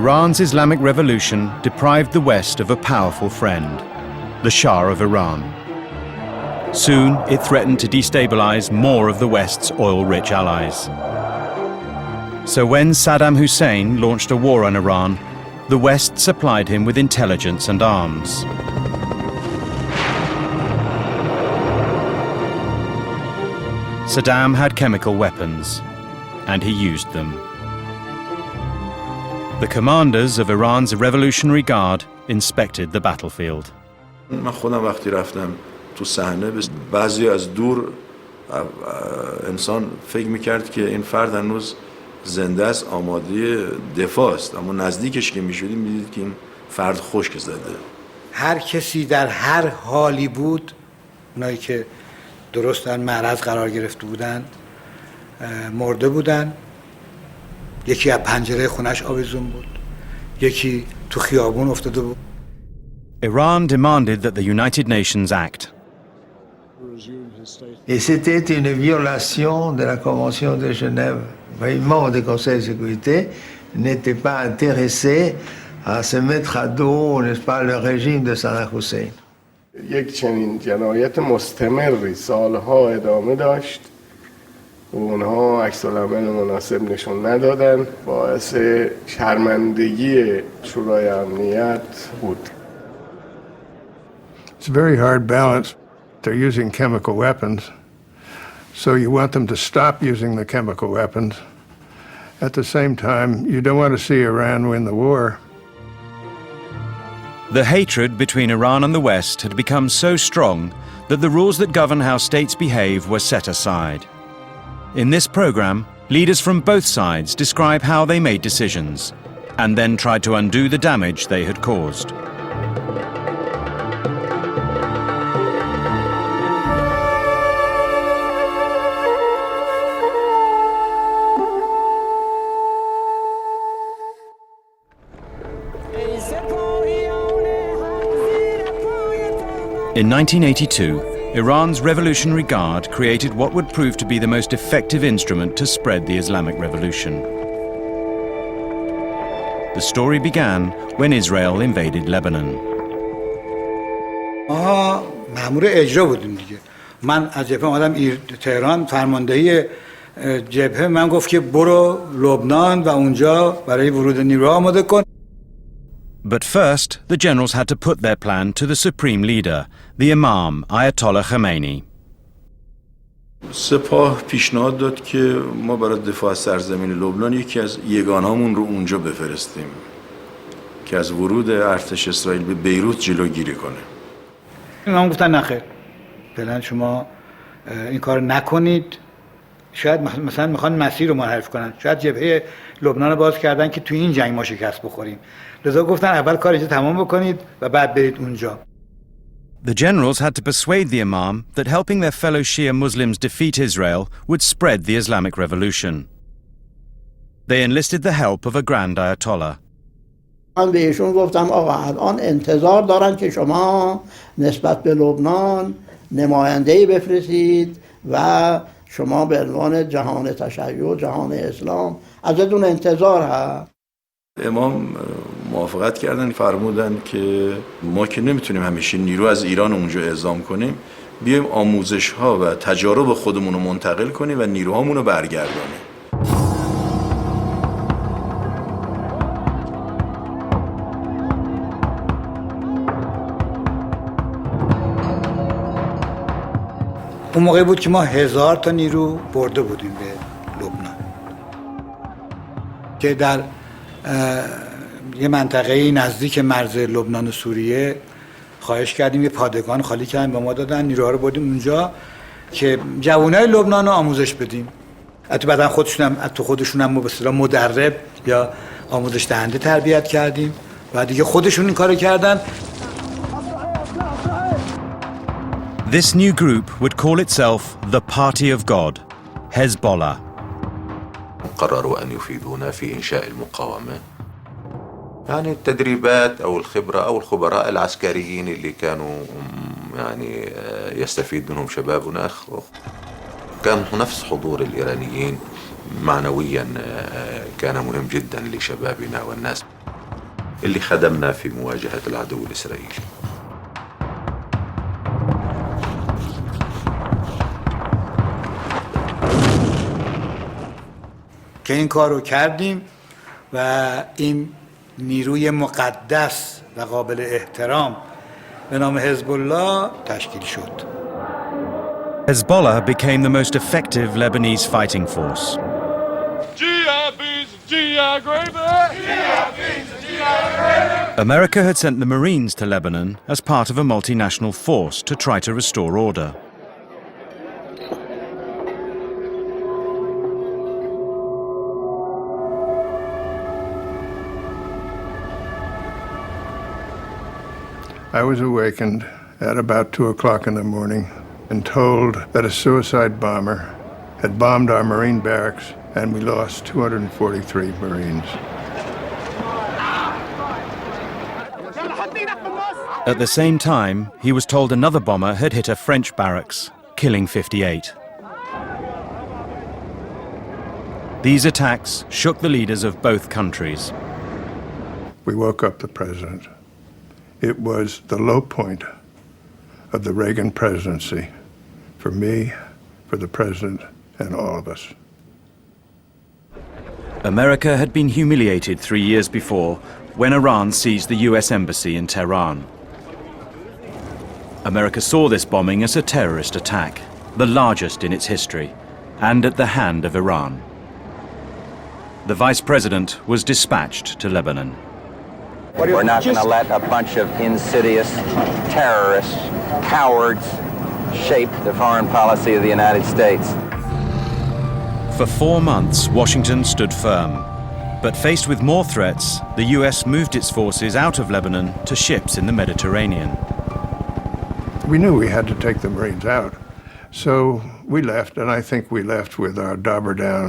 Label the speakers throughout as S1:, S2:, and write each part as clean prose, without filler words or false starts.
S1: Iran's Islamic Revolution deprived the West of a powerful friend, the Shah of Iran. Soon, it threatened to destabilize more of the West's oil-rich allies. So when Saddam Hussein launched a war on Iran, the West supplied him with intelligence and arms. Saddam had chemical weapons, and he used them. The commanders of Iran's Revolutionary Guard inspected the battlefield.
S2: من خودم وقتی رفتم تو صحنه بعضی از دور انسان فکر میکرد که این فرد هنوز زنده است، آماده دفاع است، اما نزدیکش که میشدیم میدید که این فرد خشک زده.
S3: هر کسی در هر حالی بود، اونایی که درست در معرض قرار گرفته بودند مرده بودند. یکی از پنجره خونش آویزون بود، یکی تو خیابون افتاده بود.
S1: Iran demanded that the United Nations act.
S4: Et c'était une violation de la Convention de Genève. Les membres du Conseil de sécurité n'étaient pas intéressés à se mettre à dos, n'est-ce pas, le régime de Saddam Hussein.
S5: یک چنین جنایت مستمری سالها ادامه داشت و اونها عکس العمل مناسب نشون ندادن، باعث شرمندگی شورای امنیت بود.
S6: It's a very hard balance. They're using chemical weapons, so you want them to stop using the chemical weapons. At the same time, you don't want to see Iran win the war.
S1: The hatred between Iran and the West had become so strong that the rules that govern how states behave were set aside. In this program, leaders from both sides describe how they made decisions and then tried to undo the damage they had caused. In 1982, Iran's Revolutionary Guard created what would prove to be the most effective instrument to spread the Islamic Revolution. The story began when Israel invaded Lebanon.
S3: مأمور اجرا بودیم دیگه. من از جبهه اومدم تهران، فرماندهی جبهه من گفت که برو لبنان و اونجا برای ورود نیروها آماده کن.
S1: But first, the generals had to put their plan to the supreme leader, the Imam, Ayatollah Khomeini.
S2: سپاه پیشنهاد داد که ما برای دفاع از سرزمین لبنان یکی از یگانهامون رو اونجا بفرستیم که از ورود ارتش اسرائیل به بیروت جلوگیری کنه.
S3: من گفتن نخیر، فعلا شما این کار نکنید. شاید مثلا میخوان مسیر رو منحرف کنن، شاید جبهه لبنان رو باز کردن که توی این جنگ ما شکست بخوریم. لذا گفتن اول کار اینجا تمام بکنید و بعد برید اونجا.
S1: The generals had to persuade the Imam that helping their fellow Shia Muslims defeat Israel would spread the Islamic Revolution. They enlisted the help of a grand Ayatollah.
S7: من بهشون گفتم آقا الان انتظار دارن که شما نسبت به لبنان نماینده‌ای بفرستید و شما به عنوان جهان تشیع، جهان اسلام ازتون انتظار هست.
S2: امام موافقت کردن، فرمودن که ما که نمیتونیم همیشه نیرو از ایران اونجا اعزام کنیم، بیایم آموزش ها و تجارب خودمون رو منتقل کنیم و نیروهامون رو برگردانیم.
S3: اون موقع بود که ما 1000 تا نیرو برده بودیم به لبنان که در یه منطقه نزدیک مرز لبنان و سوریه خواهش کردیم، یه پادگان خالی کردن به ما دادن، نیروها رو بردیم اونجا که جوانای لبنان رو آموزش بدیم. حتی بعدن خودشون هم به اصطلاح مدرب یا آموزش دهنده تربیت کردیم و دیگه خودشون این کارو کردن.
S1: This new group would call itself the Party of God, Hezbollah.
S8: قرروا أن يفيدونا في إنشاء المقاومة. يعني التدريبات أو الخبرة أو الخبراء العسكريين اللي كانوا يعني يستفيد منهم شبابنا. كان نفس حضور الإيرانيين معنويا كان مهم جدا لشبابنا والناس اللي خدمنا في مواجهة العدو الإسرائيلي.
S3: که این کار رو کردیم و این نیروی مقدس و قابل احترام به نام حزب الله تشکیل شد.
S1: Hezbollah became the most effective Lebanese fighting force. America had sent the Marines to Lebanon as part of a multinational force to try to restore order.
S6: I was awakened at about 2 o'clock in the morning and told that a suicide bomber had bombed our Marine barracks and we lost 243 Marines.
S1: At the same time, he was told another bomber had hit a French barracks, killing 58. These attacks shook the leaders of both countries.
S6: We woke up the president. It was the low point of the Reagan presidency for me, for the president, and all of us.
S1: America had been humiliated 3 years before when Iran seized the US embassy in Tehran. America saw this bombing as a terrorist attack, the largest in its history, and at the hand of Iran. The vice president was dispatched to Lebanon.
S9: We're not going to let a bunch of insidious terrorists, cowards, shape the foreign policy of the United States.
S1: For 4 months, Washington stood firm. But faced with more threats, the US moved its forces out of Lebanon to ships in the Mediterranean.
S6: We knew we had to take the Marines out. So we left, and I think we left with our dauber down.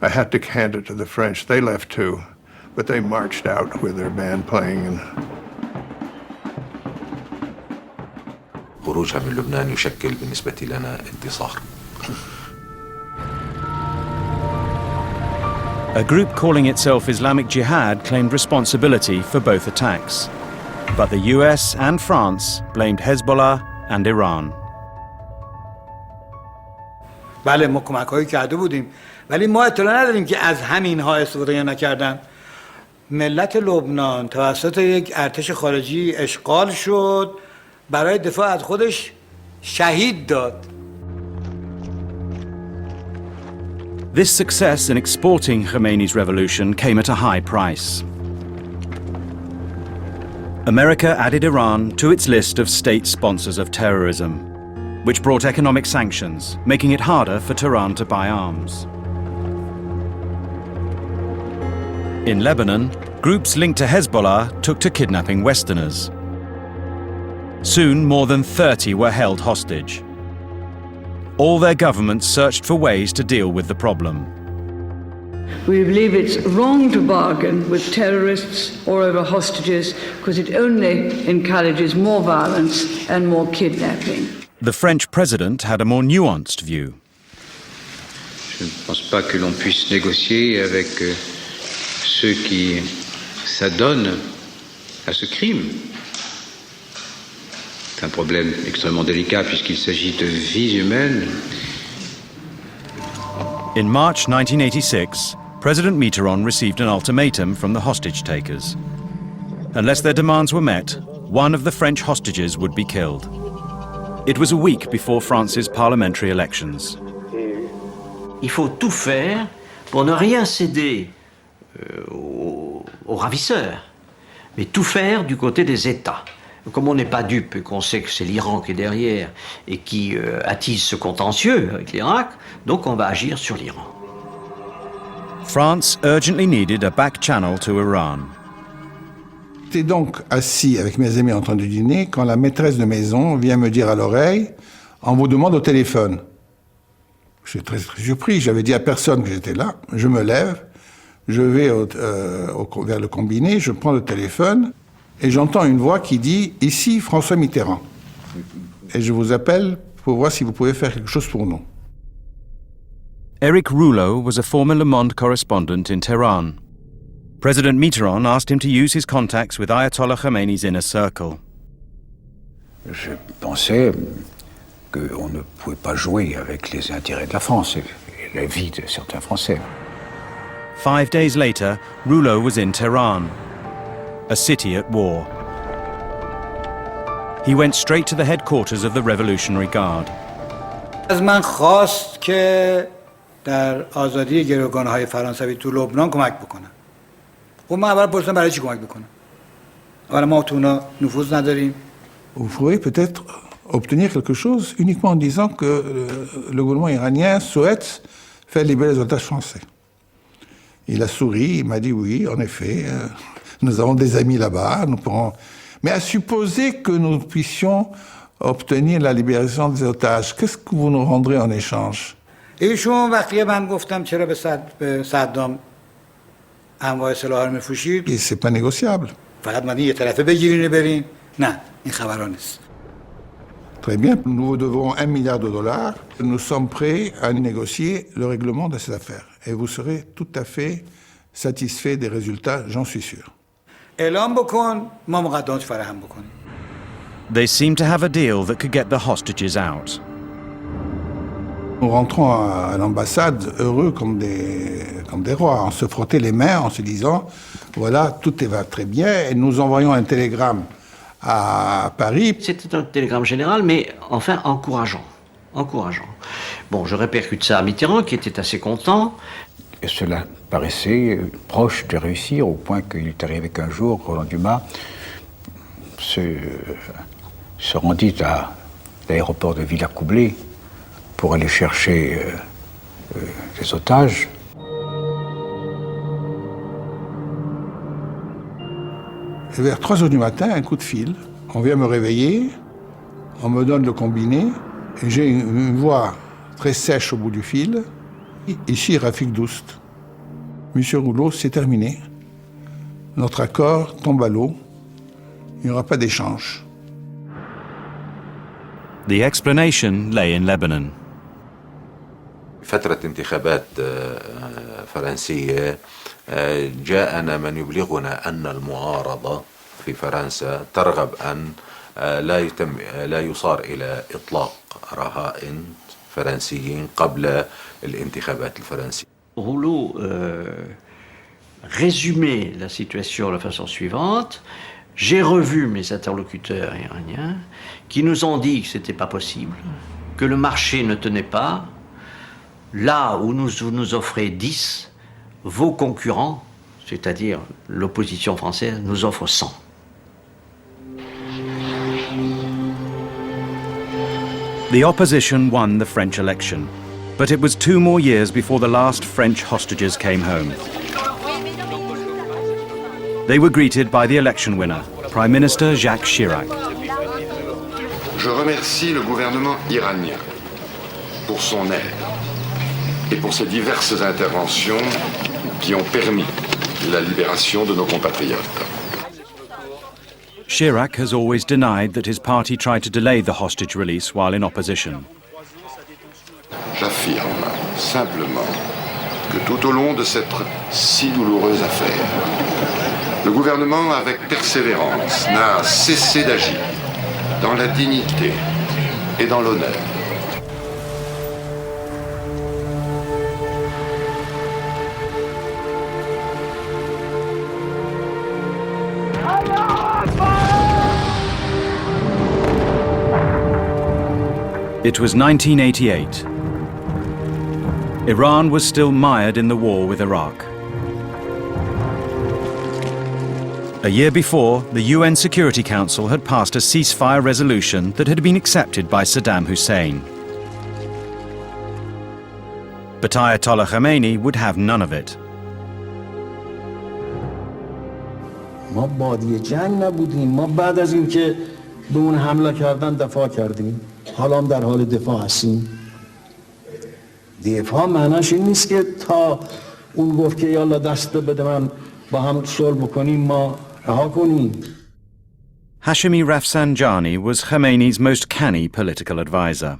S6: I had to hand it to the French. They left too, but they marched out with their band playing. And
S8: خروجها من لبنان يشكل بالنسبة لنا انتصار.
S1: A group calling itself Islamic Jihad claimed responsibility for both attacks. But the US and France blamed Hezbollah and Iran.
S3: بله ما کمک‌هایی کرده بودیم ولی ما اطلاع نداریم که از همین‌ها استفاده نکردن. ملت لبنان توسط یک ارتش خارجی اشغال شد، برای دفاع از خودش شهید داد.
S1: This success in exporting Khomeini's revolution came at a high price. America added Iran to its list of state sponsors of terrorism, which brought economic sanctions, making it harder for Tehran to buy arms. In Lebanon, groups linked to Hezbollah took to kidnapping Westerners. Soon, more than 30 were held hostage. All their governments searched for ways to deal with the problem.
S10: We believe it's wrong to bargain with terrorists or over hostages because it only encourages more violence and more kidnapping.
S1: The French president had a more nuanced view.
S11: Je ne pense pas que l'on puisse négocier avec ceux qui s'adonnent à ce crime. C'est un problème extrêmement délicat puisqu'il s'agit de vies humaines.
S1: In March 1986, President Mitterrand received an ultimatum from the hostage-takers. Unless their demands were met, one of the French hostages would be killed. It was a week before France's parliamentary elections.
S12: Il faut tout faire pour ne rien céder aux ravisseurs, mais tout faire du côté des États. Comme on n'est pas dupe et qu'on sait que c'est l'Iran qui est derrière et qui attise ce contentieux avec l'Irak, donc on va agir sur l'Iran.
S1: France urgently needed a back channel to Iran.
S13: J'étais donc assis avec mes amis en train de dîner quand la maîtresse de maison vient me dire à l'oreille « On vous demande au téléphone ». J'étais très, très surpris, j'avais dit à personne que j'étais là. Je me lève, je vais vers le combiné, je prends le téléphone et j'entends une voix qui dit « Ici François Mitterrand ». Et je vous appelle pour voir si vous pouvez faire quelque chose pour nous.
S1: Eric Rouleau was a former Le Monde correspondent in Tehran. President Mitterrand asked him to use his contacts with Ayatollah Khomeini's inner circle.
S14: Je pensais qu'on ne pouvait pas jouer avec les intérêts de la France et la vie de certains Français.
S1: 5 days later, Rouleau was in Tehran, a city at war. He went straight to the headquarters of the Revolutionary Guard.
S3: از من خواست که در آزادی گروگان‌های فرانسوی تو لبنان کمک بکنم. خب من اول پرسیدم برای چی کمک بکنم؟ اولا ما تو اونا نفوذ نداریم.
S13: Vous pourrez peut-être obtenir quelque chose uniquement en disant que le gouvernement iranien souhaite faire libérer les otages français. Il a souri, il m'a dit oui, en effet, nous avons des amis là-bas, nous pourrons... Mais à supposer que nous puissions obtenir la libération des otages, qu'est-ce que vous nous rendrez en échange?
S3: ایشون وقتی من گفتم چرا به صدام انواع سلاح رو میفروشید؟
S13: Et c'est pas négociable.
S3: فقط من یه طرفه بگیرین و برین؟ نه، این خبران نیست.
S13: Très bien, nous vous devons $1 milliard. Nous sommes prêts à négocier le règlement de cette affaire. Et vous serez tout à fait satisfait des résultats, j'en suis sûr.
S3: اعلام بکن، ما مقدمات فراهم بکنیم.
S1: They seemed to have a deal that could get the hostages out.
S13: Nous rentrons à l'ambassade heureux comme des rois. On se frottait les mains en se disant, voilà, tout va très bien. Et nous envoyons un télégramme à Paris.
S12: C'était un télégramme général, mais enfin encourageant. Encourageant. Bon, je répercute ça à Mitterrand, qui était assez content.
S14: Et cela paraissait proche de réussir, au point qu'il est arrivé qu'un jour, Roland Dumas se rendit à l'aéroport de Villacoublay pour aller chercher des otages.
S13: Et vers 3 heures du matin, un coup de fil. On vient me réveiller, on me donne le combiné, et j'ai une voix très sèche au bout du fil. Ici, Rafik Doust. Monsieur Rouleau, c'est terminé. Notre accord tombe à l'eau. Il n'y aura pas d'échange.
S1: The explanation lay in Lebanon.
S8: فترة انتخابات فرنسية جاءنا من يبلغنا أن المعارضة في فرنسا ترغب أن لا يصار إلى إطلاق رهائن فرنسيين قبل الانتخابات الفرنسية.
S12: Rouleau résumait la situation de la façon suivante. J'ai revu mes interlocuteurs iraniens qui nous ont dit que ce n'était pas possible, que le marché ne tenait pas. Là où vous nous offrez 10, vos concurrents, c'est-à-dire l'opposition française, nous offrent 100.
S1: The opposition won the French election, but it was 2 more years before the last French hostages came home. They were greeted by the election winner, Prime Minister Jacques Chirac.
S15: Je remercie le gouvernement iranien pour son aide et pour ses diverses interventions qui ont permis la libération de nos compatriotes.
S1: Chirac has always denied that his party tried to delay the hostage release while in opposition.
S15: J'affirme simplement que tout au long de cette si douloureuse affaire, le gouvernement, avec persévérance, n'a cessé d'agir dans la dignité et dans l'honneur.
S1: It was 1988. Iran was still mired in the war with Iraq. A year before, the UN Security Council had passed a ceasefire resolution that had been accepted by Saddam Hussein. But Ayatollah Khomeini would have none of it.
S16: ما بادی جنگ نبودیم، ما بعد از اینکه به اون حمله کردن دفاع کردیم، حالا هم در حال دفاع هستیم. دفاع معناش این نیست که تا اون گفت که یالا دست بده من با هم صلح بکنیم ما رها کنیم.
S1: Hashemi Rafsanjani was Khomeini's most canny political advisor.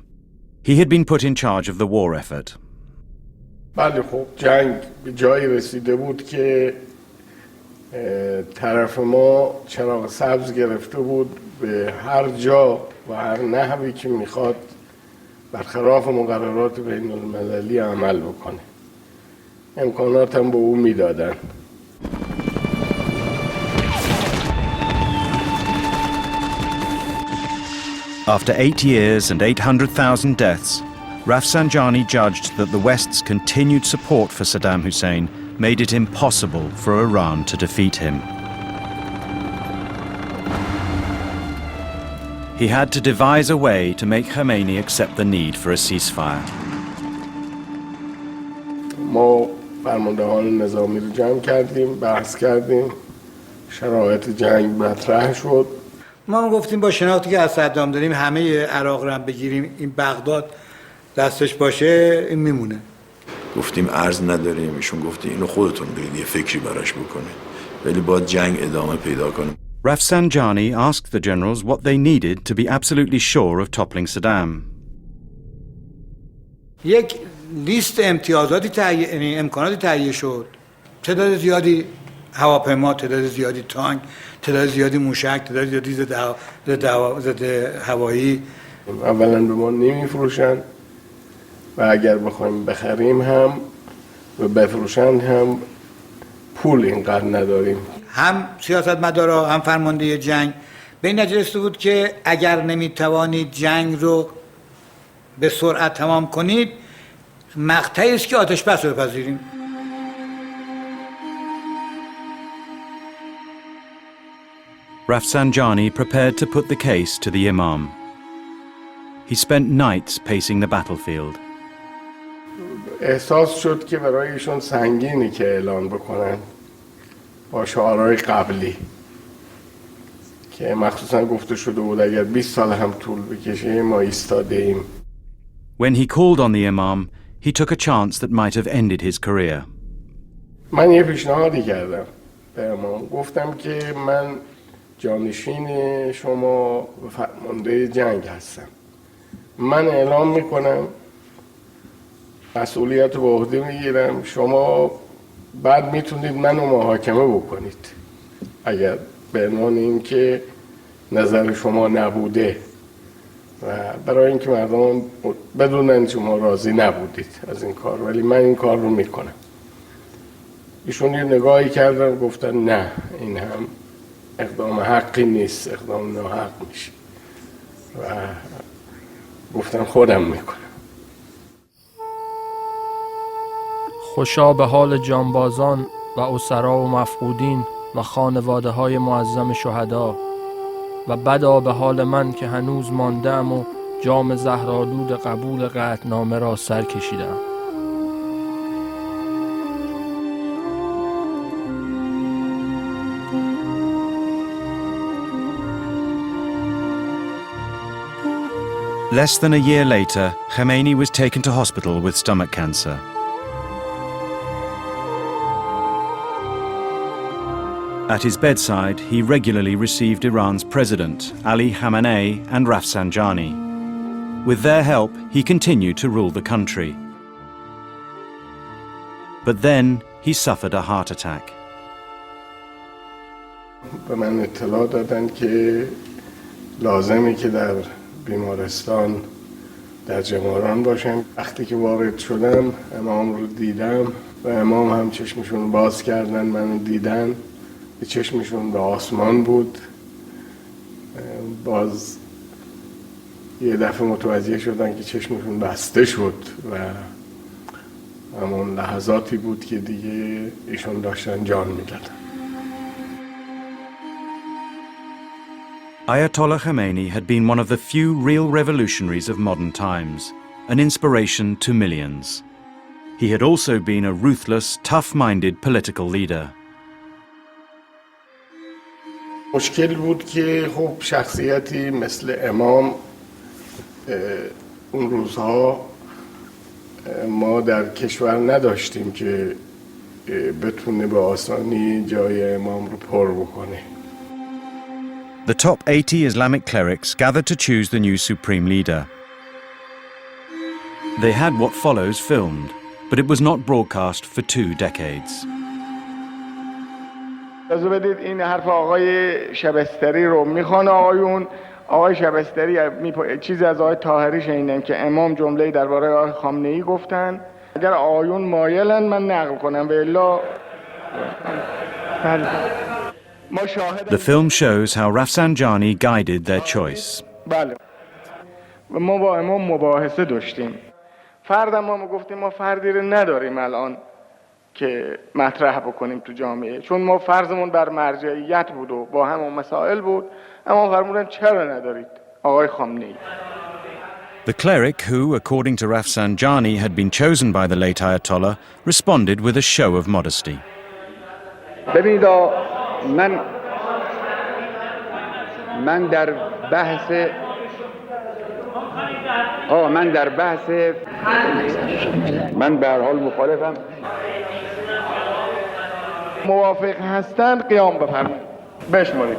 S1: He had been put in charge of the war effort.
S5: بله خب جنگ به جایی رسیده بود که طرف ما چراغ سبز گرفته بود به هر جا و هر نحوی که میخواد برخلاف مقررات بین المللی عمل بکنه. امکانات هم به او میدادن.
S1: After 8 years and 800,000 deaths, Rafsanjani judged that the West's continued support for Saddam Hussein made it impossible for Iran to defeat him. He had to devise a way to make Khomeini accept the need for a ceasefire.
S5: ما فرماندهان نظامی رو جمع کردیم، بحث کردیم، شرایط جنگ مطرح شد.
S3: ما گفتیم با شناختی که از صدام داریم همه عراق رو هم بگیریم، این بغداد دستش باشه این میمونه.
S2: گفتیم ارز نداریم، ایشون گفتی اینو خودتون برید یه فکری براش بکنید، ولی باید جنگ ادامه پیدا کنه.
S1: Rafsanjani asked the generals what they needed to be absolutely sure of toppling Saddam.
S3: یک لیست امتیازاتی امکاناتی تهیه شد. تعداد زیادی هواپیما، تعداد زیادی تانک، تعداد زیادی موشک، تعداد زیادی ضد هوایی.
S5: اولا به ما نمیفروشن و اگر بخوایم بخریم هم و بفروشن هم پول اینقدر نداریم.
S3: هم سیاستمدارا هم فرمانده جنگ به این نتیجه رسیده بود که اگر نمیتوانید جنگ رو به سرعت تمام کنید مقطعی است که آتش بس رو بپذیریم.
S1: Rafsanjani prepared to put the case to the Imam. He spent nights pacing the battlefield.
S5: احساس شد که برای ایشون سنگینی که اعلان بکنن با شعارهای قبلی که مخصوصا گفته شده بود اگر 20 سال هم طول بکشه ما ایستاده ایم.
S1: When he called on the Imam, he took a chance that might have ended his career.
S5: من یه پیشنهادی کردم به امام، گفتم که من جانشین شما و فرمانده جنگ هستم. من اعلام میکنم مسئولیت رو به عهده میگیرم، شما بعد میتونید منو محاکمه بکنید اگر به عنوان این که نظر شما نبوده و برای اینکه مردم بدونن شما راضی نبودید از این کار، ولی من این کار رو میکنم. ایشون یه نگاهی کردن گفتن نه این هم اقدام حقی نیست، اقدام ناحق میشه و گفتم خودم میکنم.
S17: خوشا به حال جانبازان و اسرا و مفقودین و خانواده های معظم شهدا و بدا به حال من که هنوز ماندم و جام زهرآلود قبول قطعنامه را سر کشیدم.
S1: Less than a year later, Khomeini was taken to hospital with stomach cancer. At his bedside, he regularly received Iran's president, Ali Khamenei, and Rafsanjani. With their help, he continued to rule the country. But then he suffered a heart attack.
S5: به من اطلاع دادن که لازمی که در بیمارستان در جماران باشم. وقتی که وارد شدم امام رو دیدم و امام هم چشمشون باز کردن منو دیدن، چشمشون به آسمان بود. باز یه دفعه متوجه شدن که چشمشون بسته شد و همون لحظاتی بود که دیگه ایشون داشتن جان میدادن.
S1: Ayatollah Khomeini had been one of the few real revolutionaries of modern times, an inspiration to millions. He had also been a ruthless, tough-minded political leader.
S5: مشکل بود که خب شخصیتی مثل امام اون روزها ما در کشور نداشتیم که بتونه به آسانی جای امام رو پر بکنه.
S1: The top 80 Islamic clerics gathered to choose the new supreme leader. They had what follows filmed. but it was not broadcast for 2 decades.
S5: اجازه بدید این حرف آقای شبستری رو میخوان آقایون. آقای شبستری چیزی از آقای طاهری شنیدم که امام جمله‌ای درباره آقای خامنه‌ای گفتن. اگر آقایون مایلن من نقل کنم و الا
S1: The film shows how Rafsanjani guided their choice.
S5: بله. و ما با امام مباحثه داشتیم. فردم ما گفتیم ما فردی رو نداریم الان که مطرح بکنیم تو جامعه، چون ما فرضمون بر مرجعیت بود و با همون مسائل بود. اما فرمودن چرا ندارید آقای خامنه‌ای.
S1: The cleric who, according to Rafsanjani, had been chosen by the late Ayatollah, responded with a show of modesty.
S18: ببینید من در بحث من به هر حال مخالفم.
S5: موافق هستن قیام بفرمایید. بشمارید.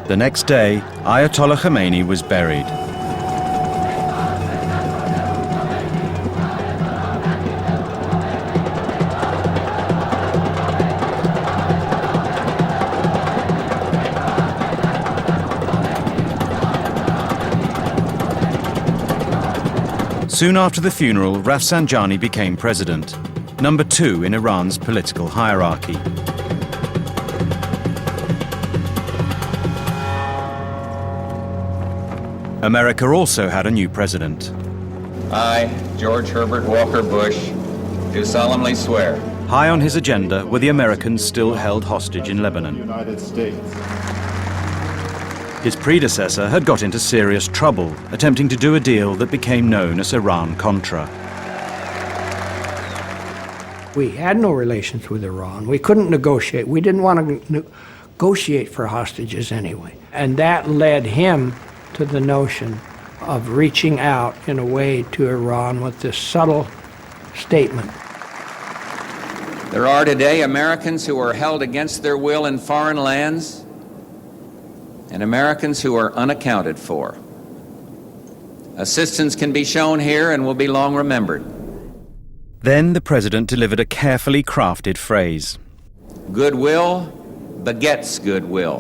S1: The next day, Ayatollah Khomeini was buried. Soon after the funeral, Rafsanjani became president, number 2 in Iran's political hierarchy. America also had a new president.
S9: I, George Herbert Walker Bush, do solemnly swear.
S1: High on his agenda were the Americans still held hostage in Lebanon.
S19: United States.
S1: His predecessor had got into serious trouble, attempting to do a deal that became known as Iran-Contra.
S20: We had no relations with Iran. We couldn't negotiate. We didn't want to negotiate for hostages anyway. And that led him to the notion of reaching out in a way to Iran with this subtle statement.
S9: There are today Americans who are held against their will in foreign lands, and Americans who are unaccounted for. Assistance can be shown here and will be long remembered.
S1: Then the president delivered a carefully crafted phrase.
S9: Goodwill begets goodwill.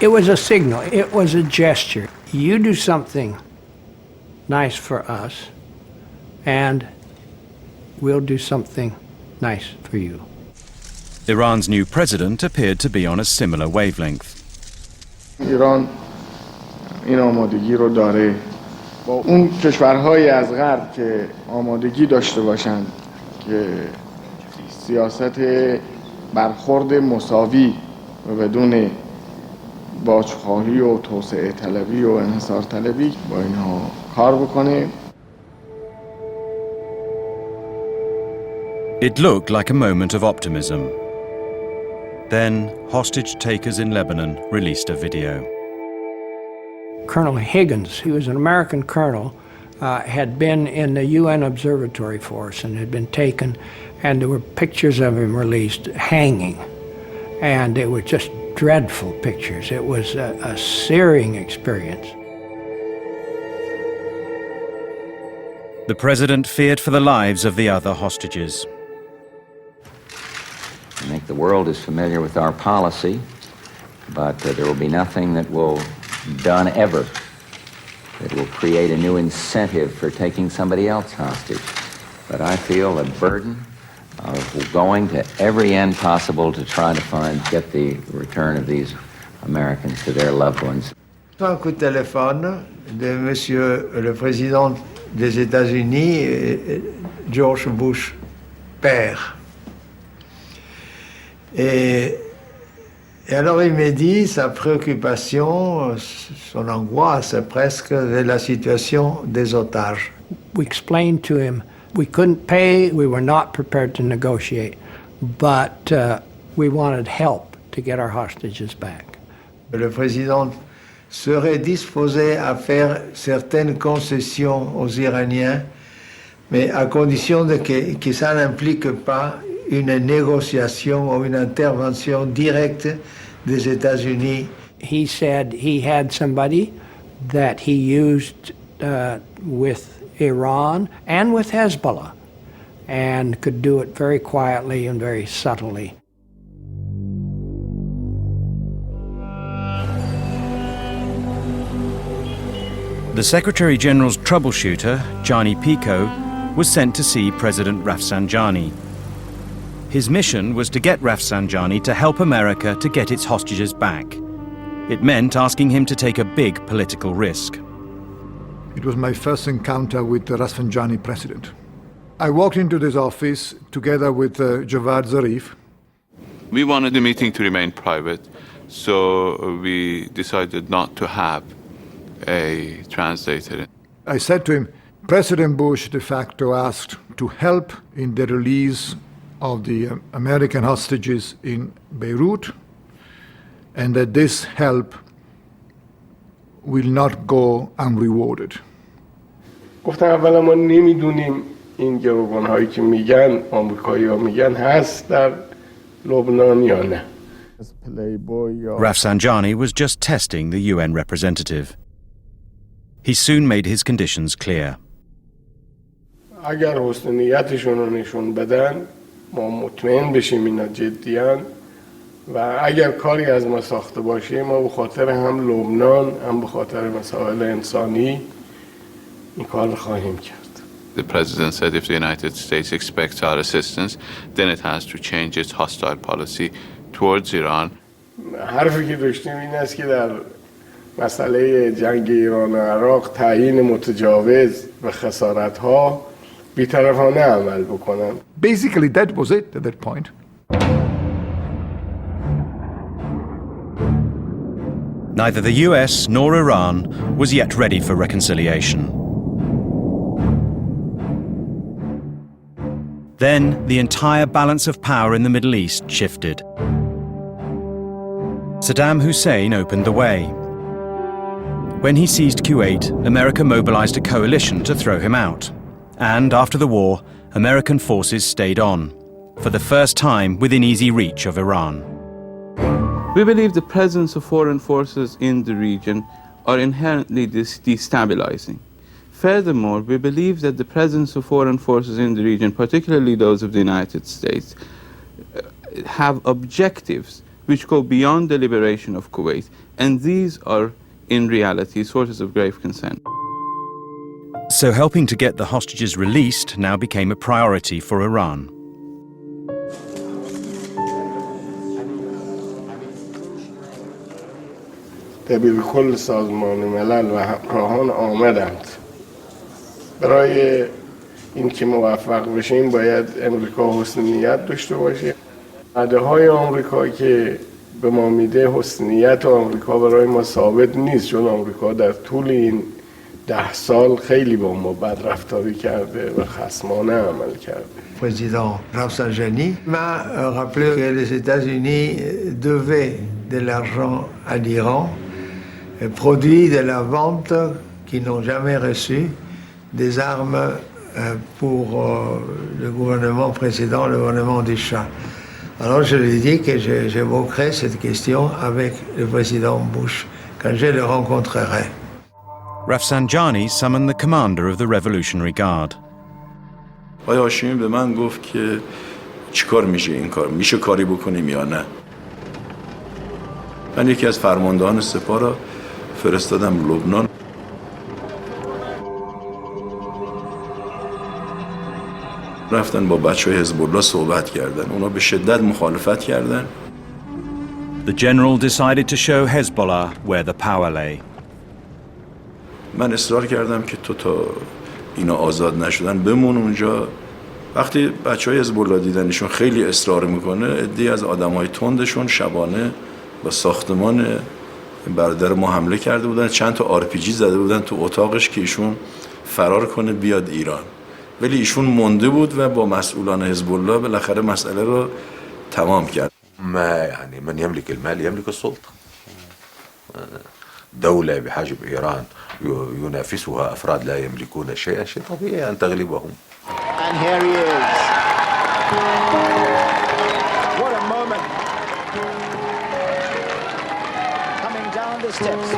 S20: It was a signal. It was a gesture. You do something nice for us, and we'll do something nice for you.
S1: Iran's new president appeared to be on a similar wavelength.
S5: ایران این آمادگی رو داره با اون کشورهای از غرب که آمادگی داشته باشند که سیاست برخورد مساوی و بدون باجخواهی و توسعه طلبی و انحصار طلبی با اینها کار بکنه.
S1: It looked like a moment of optimism. Then, hostage takers in Lebanon released a video.
S20: Colonel Higgins, who was an American colonel, had been in the UN Observatory Force and had been taken, and there were pictures of him released hanging. And it were just dreadful pictures. It was a searing experience.
S1: The president feared for the lives of the other hostages.
S9: I think the world is familiar with our policy, but there will be nothing that will be done ever that will create a new incentive for taking somebody else hostage. But I feel a burden of going to every end possible to try to get the return of these Americans to their loved ones.
S4: Un coup de téléphone de monsieur le président des États-Unis, George Bush, père. Et alors il m'a dit sa préoccupation, son angoisse presque de la situation des otages.
S20: We explained to him we couldn't pay, we were not prepared to negotiate, but we wanted help to get our hostages back.
S4: Le président serait disposé à faire certaines concessions aux Iraniens, mais à condition que ça n'implique pas une négociation ou une intervention directe des États-Unis
S20: he said he had somebody that he used with Iran and with Hezbollah and could do it very quietly and very subtly.
S1: The Secretary General's troubleshooter, Gianni Pico, was sent to see President Rafsanjani. His mission was to get Rafsanjani to help America to get its hostages back. It meant asking him to take a big political risk.
S19: It was my first encounter with the Rafsanjani president. I walked into this office together with Javad Zarif.
S21: We wanted the meeting to remain private, so we decided not to have a translator.
S19: I said to him, President Bush de facto asked to help in the release of the American hostages in Beirut, and that this help will not go unrewarded.
S5: گفتم اولا ما نمیدونیم این گروگان‌هایی که میگن آمریکایی‌ها میگن هست در لبنان یا نه.
S1: Rafsanjani was just testing the UN representative. He soon made his conditions clear.
S5: اگر حسن نیتشون رو نشون بدن ما مطمئن بشیم اینا جدیان و اگر کاری از ما ساخته باشه ما به خاطر هم لبنان هم به خاطر مسائل انسانی این کار رو خواهیم کرد.
S21: The president said if the United States expects our assistance, then it has to change its hostile policy towards Iran.
S5: حرفی که داشتیم این است که در مسئله جنگ ایران و عراق تعیین متجاوز و خسارت‌ها بی‌طرفانه عمل بکنن.
S19: Basically that was it at that point.
S1: Neither the US nor Iran was yet ready for reconciliation. Then the entire balance of power in the Middle East shifted. Saddam Hussein opened the way. When he seized Kuwait, America mobilized a coalition to throw him out. And after the war, American forces stayed on, for the first time within easy reach of Iran.
S21: We believe the presence of foreign forces in the region are inherently destabilizing. Furthermore, we believe that the presence of foreign forces in the region, particularly those of the United States, have objectives which go beyond the liberation of Kuwait, and these are, in reality, sources of grave concern.
S1: So helping to get the hostages released now became a priority for Iran.
S5: دبیر کل سازمان ملل و همراهان آمدند. برای اینکه موفق بشیم باید امریکا حسن نیت داشته باشه. وعده های آمریکا که به ما میده حسن نیت آمریکا برای ما ثابت نیست، چون آمریکا در طول این 10 سال خیلی با ما بدرفتاری کرده و خصمانه عمل کرده.
S4: Président Rafsanjani m'a rappelé que les États-Unis devaient de l'argent à l'Iran, produit de la vente qu'ils n'ont jamais reçu, des armes pour le gouvernement précédent, le gouvernement des Shah. Alors je lui ai dit que j'évoquerai cette question avec le président Bush quand je le rencontrerai.
S1: Rafsanjani summoned the commander of the Revolutionary Guard.
S2: آقای هاشمی به من گفت که چیکار میشه این کار؟ میشه کاری بکنیم یا نه؟ من یکی از فرماندهان سپاه را فرستادم لبنان. رفتن با بچه‌های حزب الله صحبت کردن. اونا به شدت مخالفت کردن.
S1: The general decided to show Hezbollah where the power lay.
S2: من اصرار کردم که تو تا اینا آزاد نشدن بمون اونجا. وقتی بچه‌های حزب الله دیدنشون خیلی اصرار میکنه، عده‌ای از آدمای تندشون شبانه با ساختمان برادر ما حمله کرده بودن، چند تا RPG زده بودن تو اتاقش که ایشون فرار کنه بیاد ایران. ولی ایشون مونده بود و با مسئولان حزب الله بالاخره مسئله رو تمام کرد.
S8: ما يعني من يملك المال يملك السلطة. دولة بحجم إيران ينافسها أفراد لا يملكون شيئا، شيء طبيعي أن تغلبهم.
S22: And here he is. What a moment. Coming the steps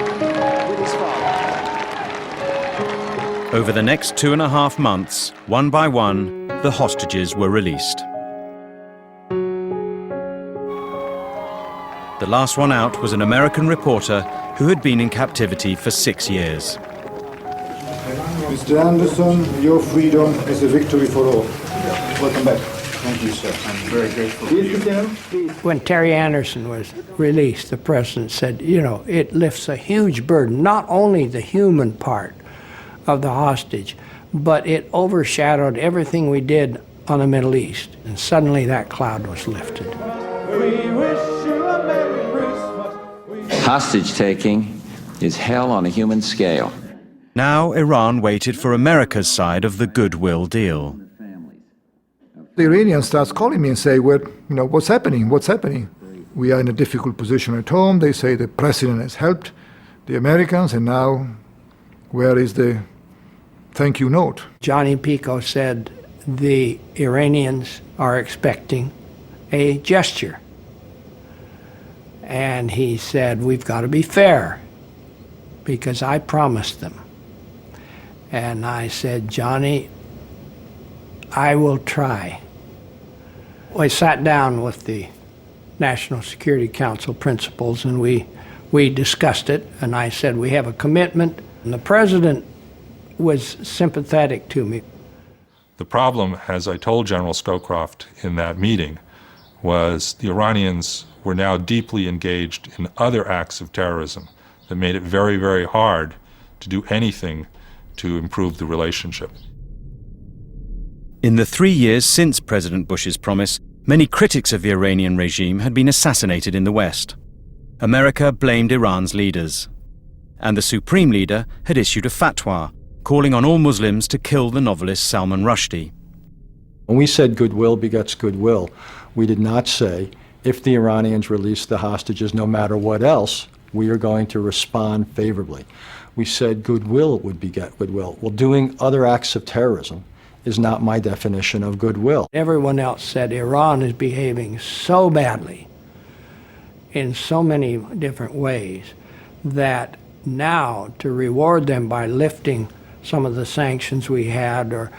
S22: with his father.
S1: Over the next 2.5 months, one by one, the hostages were released. The last one out was an American reporter who had been in captivity for 6 years.
S19: Mr. Anderson, your freedom is a victory for all. Welcome back.
S6: Thank you, sir. I'm very grateful to you.
S20: When Terry Anderson was released, the president said, you know, it lifts a huge burden, not only the human part of the hostage, but it overshadowed everything we did on the Middle East. And suddenly that cloud was lifted.
S6: We wish you a Merry Christmas.
S9: Hostage taking is hell on a human scale.
S1: Now Iran waited for America's side of the goodwill deal.
S19: The Iranians start calling me and say, well, you know, what's happening? What's happening? We are in a difficult position at home. They say the president has helped the Americans, and now where is the thank you note?
S20: Johnny Pico said the Iranians are expecting a gesture. And he said, we've got to be fair because I promised them. And I said, Johnny, I will try. I sat down with the National Security Council principals and we discussed it, and I said, we have a commitment. And the president was sympathetic to me.
S7: The problem, as I told General Scowcroft in that meeting, was the Iranians were now deeply engaged in other acts of terrorism that made it very, very hard to do anything to improve the relationship.
S1: In the 3 years since President Bush's promise, many critics of the Iranian regime had been assassinated in the West. America blamed Iran's leaders. And the Supreme Leader had issued a fatwa calling on all Muslims to kill the novelist Salman Rushdie.
S23: When we said goodwill begets goodwill, we did not say, if the Iranians release the hostages no matter what else, we are going to respond favorably. We said goodwill would beget goodwill. Well, doing other acts of terrorism is not my definition of goodwill.
S20: Everyone else said Iran is behaving so badly in so many different ways that now to reward them by lifting some of the sanctions we had or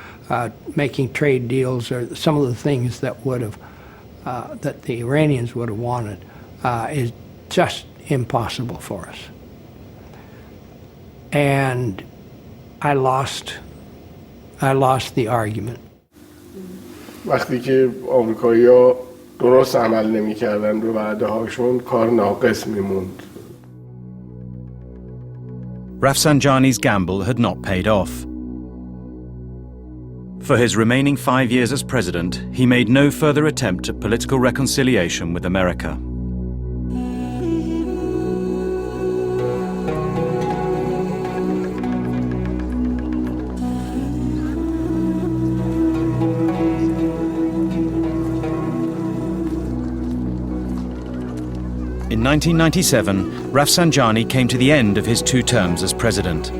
S20: making trade deals or some of the things that would have that the Iranians would have wanted is just impossible for us. And I lost the argument.
S5: وقتی که آمریکایی‌ها درست عمل نمی‌کردن به وعده‌هاشون کار ناقص می‌موند.
S1: Rafsanjani's gamble had not paid off. For his remaining 5 years as president, he made no further attempt at political reconciliation with America. In 1997, Rafsanjani came to the end of his 2 terms as president.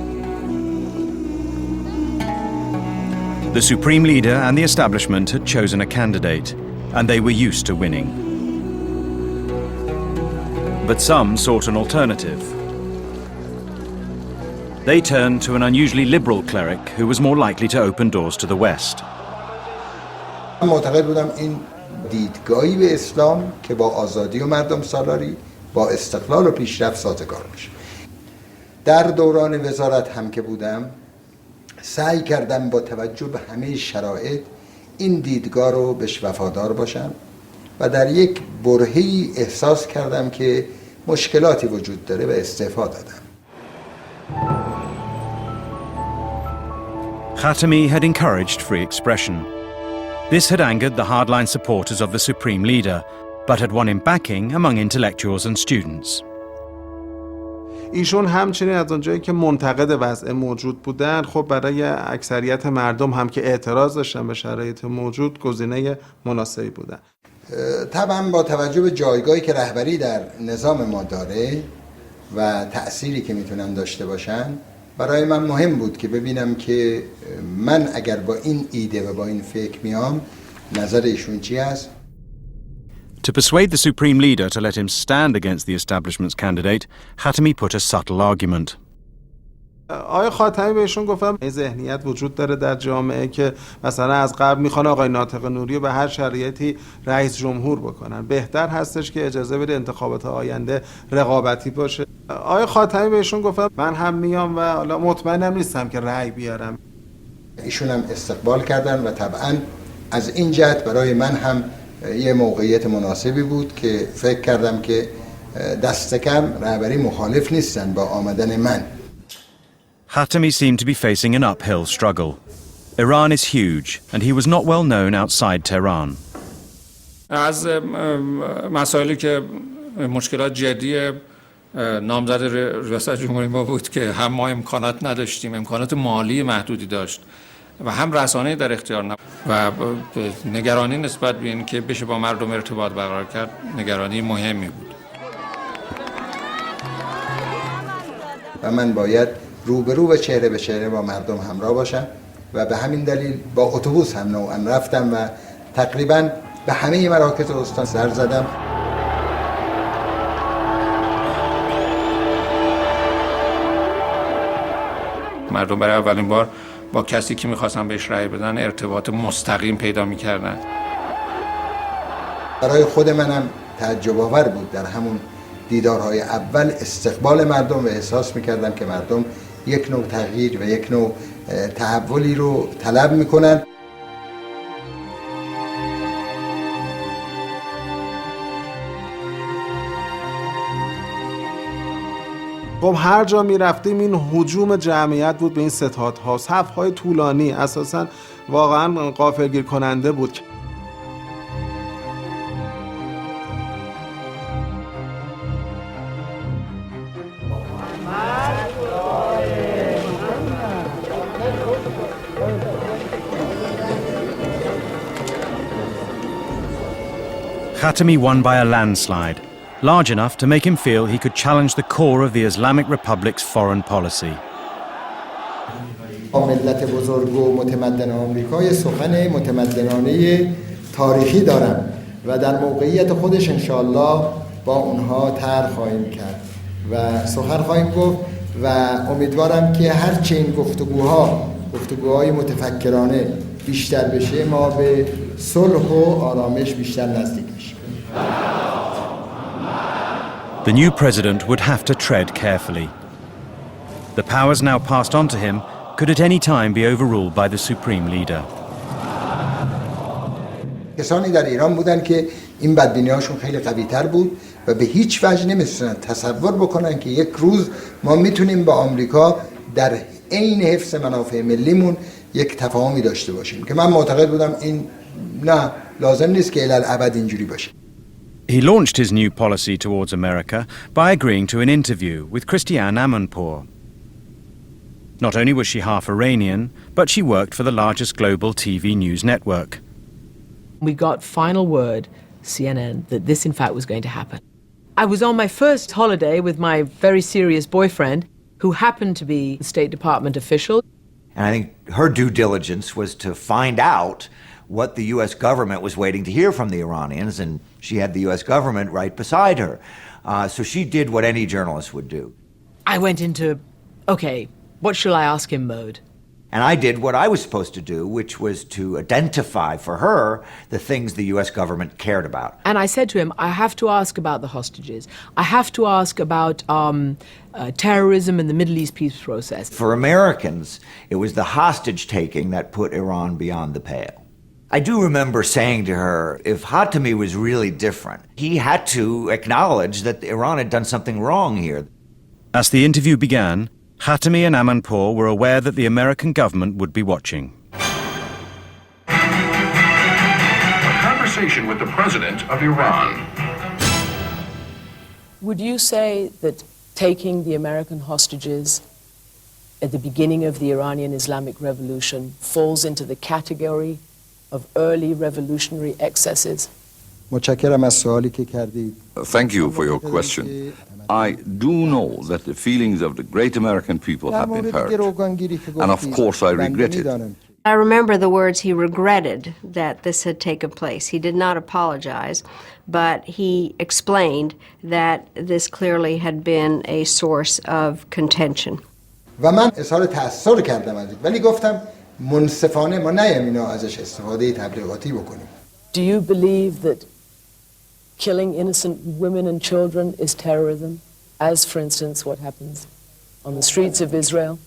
S1: The Supreme Leader and the establishment had chosen a candidate, and they were used to winning. But some sought an alternative. They turned to an unusually liberal cleric who was more likely to open doors to the West.
S24: معتقد بودم این دیدگاهی به اسلام که با آزادی و مردم سالاری با استقلال و پیشرفت سازگار میشه. در دوران وزارت هم که بودم سعی کردم با توجه به همه شرایط این دیدگاه رو بهش وفادار باشم و در یک برهه‌ای احساس کردم که مشکلاتی وجود داره و استعفا دادم.
S1: Khatami had encouraged free expression. This had angered the hardline supporters of the Supreme Leader, but had won him backing among intellectuals and students.
S25: ایشون همچنین از اونجایی که منتقد وضع موجود بودن، خب برای اکثریت مردم هم که اعتراض داشتن به شرایط موجود گزینه مناسبی بودن.
S24: طبعا با توجه به جایگاهی که رهبری در نظام ما داره و تأثیری که میتونن داشته باشن، برای من مهم بود که ببینم که من اگر با این ایده و با این فکر میام نظر ایشون چی هست.
S1: To persuade the supreme leader to let him stand against the establishment's candidate, Khatami put a subtle argument.
S25: آقای خاتمی بهشون گفتم این ذهنیت وجود داره در جامعه که مثلا از قبل میخوان آقای ناطق نوری رو به هر شرایطی رئیس جمهور بکنن. بهتر هستش که اجازه بده انتخابات آینده رقابتی باشه. آقای خاتمی بهشون گفتم من هم میام و حالا مطمئنم نیستم که رأی بیارم.
S24: ایشون هم استقبال کردن و طبعا از این جهت برای من هم یه موقعیت مناسبی بود که فکر کردم که دست کم رهبری مخالف نیستن با آمدن من.
S1: Khatami seemed to be facing an uphill struggle. Iran is huge, and he was not well known outside Tehran.
S10: از مسائلی که مشکلات جدی نامزد ریاست جمهوری ما بود که هم ما امکانات نداشتیم، امکانات مالی محدودی داشت و هم رسانه‌ای در اختیار نبود و نگرانی نسبت به این که بشه با مردم ارتباط برقرار کرد نگرانی مهمی بود.
S24: و من باید روبرو و چهره به چهره با مردم همراه باشم و به همین دلیل با اتوبوس هم نوعا رفتم و تقریبا به همه مراکز استان سر زدم.
S10: مردم برای اولین بار با کسی که میخواستن بهش رأی بدن ارتباط مستقیم پیدا میکردن.
S24: برای خود منم تعجب آور بود در همون دیدارهای اول استقبال مردم و احساس میکردم که مردم یک نوع تغییر و یک نوع تحولی رو طلب میکنن.
S25: خب هر جا می رفتیم این هجوم جمعیت بود به این ستادها، صفهای طولانی، اساسا واقعا غافلگیر کننده بود.
S1: Khatami won by a landslide, large enough to make him feel he could challenge the core of the Islamic Republic's foreign policy.
S24: ملت بزرگ و متمدن آمریکای سخن متمدنانه تاریخی دارم و در موقعیت خودش انشاءالله با اونها طرح خواهیم کرد و سخن خواهیم گفت و امیدوارم که هرچه این گفتگوهای متفکرانه بیشتر بشه ما به صلح و آرامش بیشتر نزدیک میشیم.
S1: The new president would have to tread carefully. The powers now passed on to him could at any time be overruled by the supreme leader.
S24: کسانی در ایران بودن که این بدبینی‌هاشون خیلی قوی‌تر بود و به هیچ وجه نمی‌تونن تصور بکنن که یک روز ما میتونیم با آمریکا در عین حفظ منافع ملیمون یک تفاهمی داشته باشیم که من معتقد بودم این نه لازم نیست که الالعبد اینجوری باشه.
S1: He launched his new policy towards America by agreeing to an interview with Christiane Amanpour. Not only was she half Iranian, but she worked for the largest global TV news network.
S11: We got final word, CNN, that this in fact was going to happen. I was on my first holiday with my very serious boyfriend, who happened to be a State Department official.
S12: And I think her due diligence was to find out what the U.S. government was waiting to hear from the Iranians, and she had the U.S. government right beside her. So she did what any journalist would do.
S11: I went into, okay, what shall I ask him mode?
S12: And I did what I was supposed to do, which was to identify for her the things the U.S. government cared about.
S11: And I said to him, I have to ask about the hostages. I have to ask about terrorism in the Middle East peace process.
S12: For Americans, it was the hostage taking that put Iran beyond the pale. I do remember saying to her, if Khatami was really different, he had to acknowledge that Iran had done something wrong here.
S1: As the interview began, Khatami and Amanpour were aware that the American government would be watching.
S13: A conversation with the president of Iran.
S11: Would you say that taking the American hostages at the beginning of the Iranian Islamic Revolution falls into the category of early revolutionary excesses?
S24: متشکرم از سوالی که کردید.
S14: Thank you for your question. I do know that the feelings of the great American people have been hurt. And of course I regret it.
S3: I remember the words he regretted that this had taken place. He did not apologize, but he explained that this clearly had been a source of contention.
S24: و من اظهار تأثیر کردم از این، ولی گفتم منصفانه ما نیم اینا ازش استفاده تبلیغاتی بکنیم.
S11: Do you believe that killing innocent women and children is terrorism, as for instance what happens on the streets of Israel?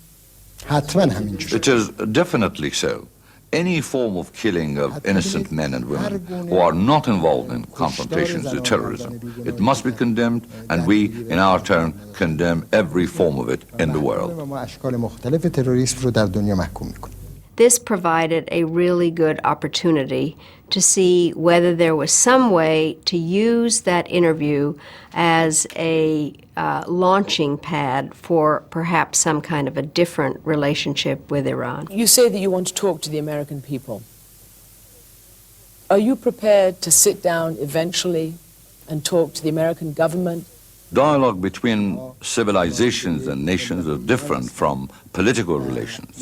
S24: حتما همینجوری.
S14: It is definitely so. Any form of killing of innocent men and women who are not involved in confrontations with terrorism, it must be condemned, and we, in our turn, condemn every form of it in the world.
S3: This provided a really good opportunity to see whether there was some way to use that interview as a launching pad for perhaps some kind of a different relationship with Iran.
S11: You say that you want to talk to the American people. Are you prepared to sit down eventually and talk to the American government?
S14: Dialogue between civilizations and nations is different from political relations.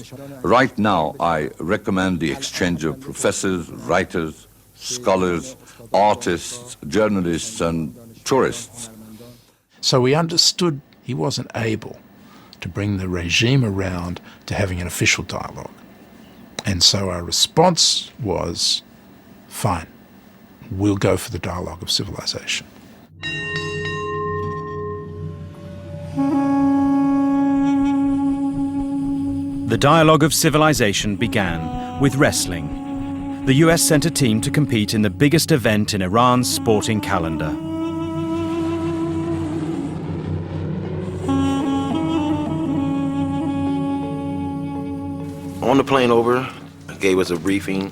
S14: Right now, I recommend the exchange of professors, writers, scholars, artists, journalists, and tourists.
S15: So we understood he wasn't able to bring the regime around to having an official dialogue. And so our response was, fine, we'll go for the dialogue of civilization.
S1: The dialogue of civilization began with wrestling. The US sent a team to compete in the biggest event in Iran's sporting calendar.
S16: On the plane over, gave us a briefing,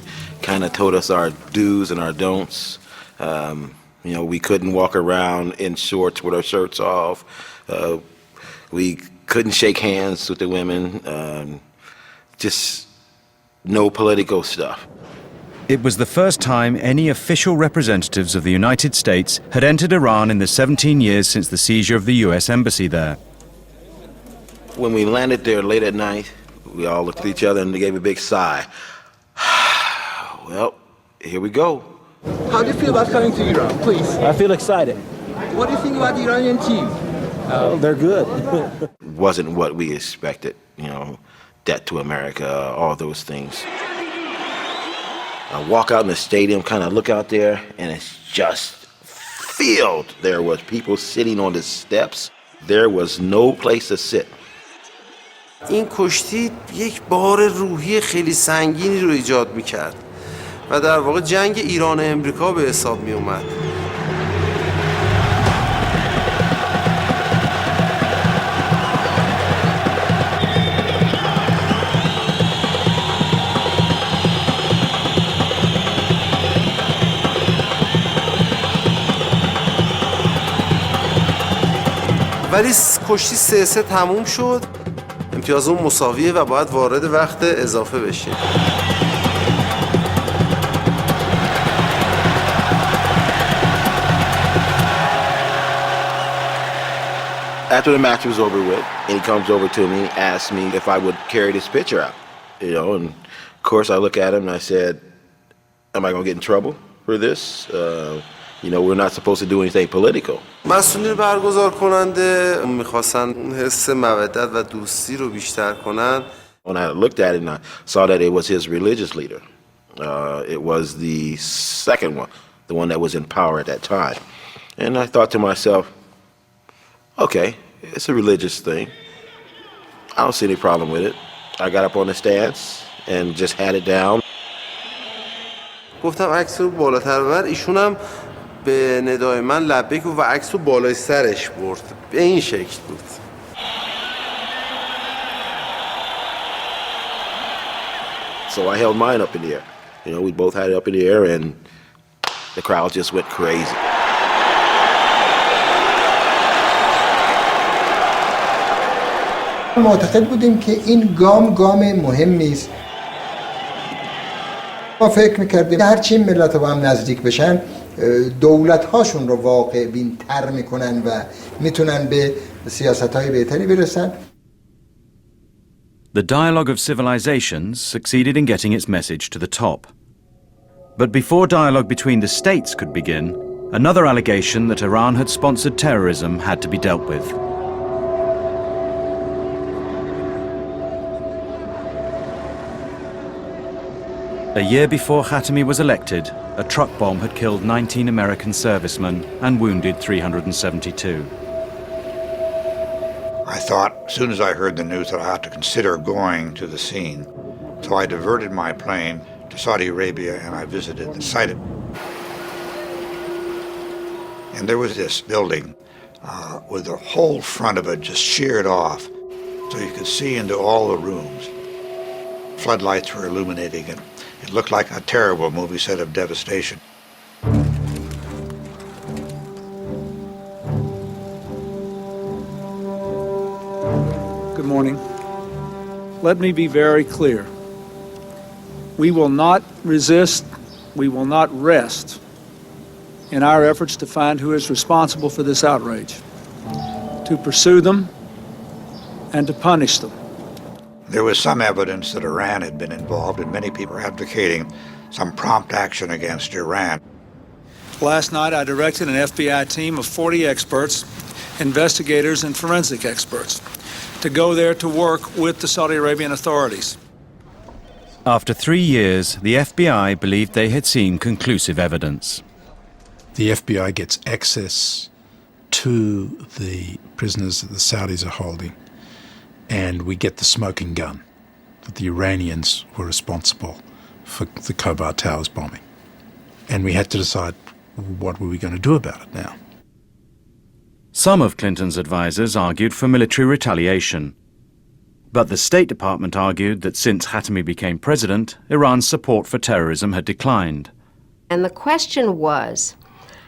S16: kind of told us our do's and our don'ts. You know, we couldn't walk around in shorts with our shirts off. We couldn't shake hands with the women. Just no political stuff.
S1: It was the first time any official representatives of the United States had entered Iran in the 17 years since the seizure of the US embassy there.
S16: When we landed there late at night, we all looked at each other and gave a big sigh. Well, here we go.
S22: How do you feel about coming to Iran, please?
S17: I feel excited.
S22: What do you think about the Iranian team?
S17: They're good.
S16: Wasn't what we expected, you know, debt to America, all those things. I walk out in the stadium, kind of look out there, and it's just filled. There was people sitting on the steps. There was no place to sit.
S25: این کشتی یک بار روحی خیلی سنگینی رو ایجاد میکرد و در واقع جنگ ایران و امریکا به حساب می اومد. ولی کشتی 3-3 تموم شد. امتیاز اون مساویه و باید وارد وقت اضافه بشیم.
S16: After the match was over with, and he comes over to me, asks me if I would carry this picture out. You know, and of course I look at him and I said, am I going to get in trouble for this? You know, we're not supposed to do anything political.
S25: مسئولین برگزار کننده میخواستن حس مودت و دوستی رو بیشتر کنن.
S16: When I looked at it and I saw that it was his religious leader, it was the second one, the one that was in power at that time. And I thought to myself, okay, it's a religious thing. I don't see any problem with it. I got up on the stance and just had it down.
S25: گفتم عکس رو بالاتر ببر. ایشون هم به ندای من لبیک و عکس رو بالای سرش برد. به این شکل بود.
S16: So I held mine up in the air. You know, we both had it up in the air and the crowd just went crazy.
S24: معتقد بودیم که این گام مهمی است. ما فکر میکردیم هرچی این ملت با هم نزدیک بشن دولت‌هاشون رو واقع بین تر میکنن و میتونن به سیاست‌های بهتری برسن.
S1: The dialogue of civilizations succeeded in getting its message to the top. But before dialogue between the states could begin, another allegation that Iran had sponsored terrorism had to be dealt with. A year before Khatami was elected, a truck bomb had killed 19 American servicemen and wounded 372.
S2: I thought, as soon as I heard the news, that I had to consider going to the scene. So I diverted my plane to Saudi Arabia and I visited the site. And there was this building with the whole front of it just sheared off, so you could see into all the rooms. Floodlights were illuminating it. It looked like a terrible movie set of devastation.
S4: Good morning. Let me be very clear. We will not resist, we will not rest in our efforts to find who is responsible for this outrage, to pursue them and to punish them.
S2: There was some evidence that Iran had been involved, and many people were advocating some prompt action against Iran.
S4: Last night, I directed an FBI team of 40 experts, investigators, and forensic experts to go there to work with the Saudi Arabian authorities.
S1: After 3 years, the FBI believed they had seen conclusive evidence.
S15: The FBI gets access to the prisoners that the Saudis are holding, and we get the smoking gun that the Iranians were responsible for the Khobar Towers bombing. And we had to decide, what were we going to do about it now?
S1: Some of Clinton's advisers argued for military retaliation. But the State Department argued that since Khatami became president, Iran's support for terrorism had declined.
S3: And the question was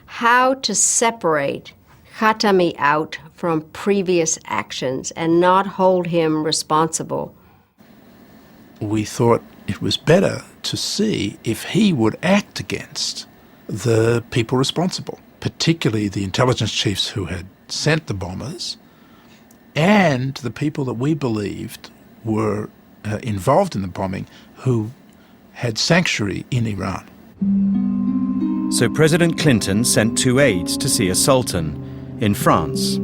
S3: how to separate Khatami out from previous actions and not hold him responsible.
S15: We thought it was better to see if he would act against the people responsible, particularly the intelligence chiefs who had sent the bombers and the people that we believed were involved in the bombing who had sanctuary in Iran.
S1: So President Clinton sent 2 aides to see a sultan in France.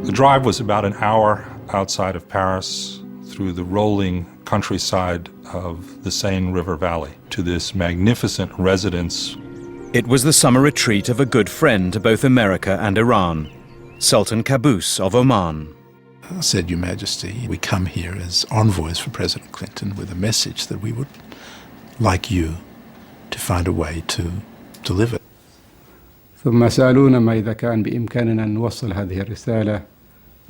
S7: The drive was about an hour outside of Paris through the rolling countryside of the Seine River Valley to this magnificent residence.
S1: It was the summer retreat of a good friend to both America and Iran, Sultan Qaboos of Oman.
S15: I said, Your Majesty, we come here as envoys for President Clinton with a message that we would like you to find a way to deliver.
S8: ثم سألونا ما إذا كان بإمكاننا أن نوصل هذه الرسالة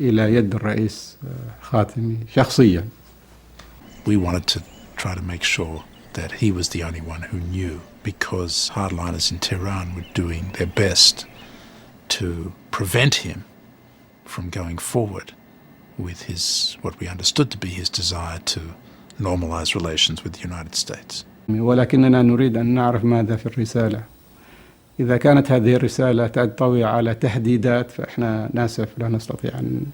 S8: إلى يد الرئيس خاتمي شخصيا.
S15: We wanted to try to make sure that he was the only one who knew, because hardliners in Tehran were doing their best to prevent him from going forward with his, what we understood to be his desire to normalize relations with the United States.
S8: ولكننا نريد أن نعرف ماذا في الرسالة. إذا كانت هذه الرسالة تنطوي على تهديدات فإحنا ناسف لا نستطيع أن